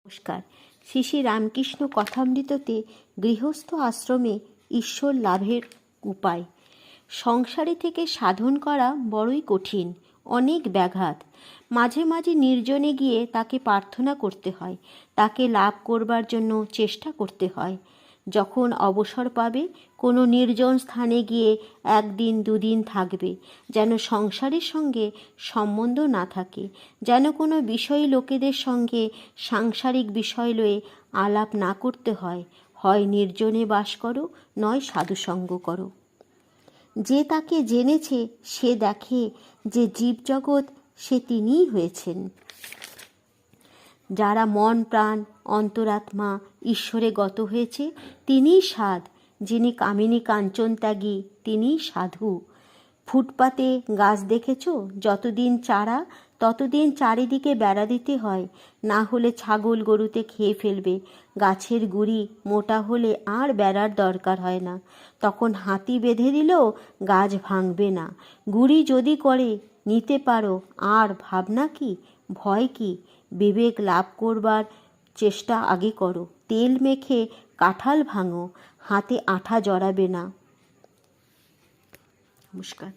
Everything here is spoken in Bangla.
নমস্কার। শ্রী শ্রী রামকৃষ্ণ কথামৃততে গৃহস্থ আশ্রমে ঈশ্বর লাভের উপায়। সংসারে থেকে সাধন করা বড়ই কঠিন, অনেক ব্যাঘাত। মাঝে মাঝে নির্জনে গিয়ে তাকে প্রার্থনা করতে হয়, তাকে লাভ করবার জন্য চেষ্টা করতে হয়। যখন অবসর পাবে কোনো নির্জন স্থানে গিয়ে একদিন দুদিন থাকবে, যেন সংসারের সঙ্গে সম্বন্ধ না থাকে, যেন কোনো বিষয় লোকেদের সঙ্গে সাংসারিক বিষয় লয়ে আলাপ না করতে হয়। হয় নির্জনে বাস করো, নয় সাধুসঙ্গ করো। যে তাকে জেনেছে সে দেখে যে জীবজগৎ সে তিনিই হয়েছেন। যারা মন প্রাণ অন্তরাত্মা ঈশ্বরে গত হয়েছে তিনিই সাধ। যিনি কামিনী কাঞ্চন ত্যাগী তিনিই সাধু। ফুটপাতে গাছ দেখেছ? যতদিন চারা ততদিন চারিদিকে বেড়া দিতে হয়, না হলে ছাগল গরুতে খেয়ে ফেলবে। গাছের গুড়ি মোটা হলে আর বেড়ার দরকার হয় না, তখন হাতি বেঁধে দিলেও গাছ ভাঙবে না। গুড়ি যদি করে নিতে পারো, আর ভাবনা কি, ভয় কি? বিবেক লাভ করবার চেষ্টা আগে করো। তেল মেখে কাঁঠাল ভাঙো, হাতে আঠা জড়াবে না। নমস্কার।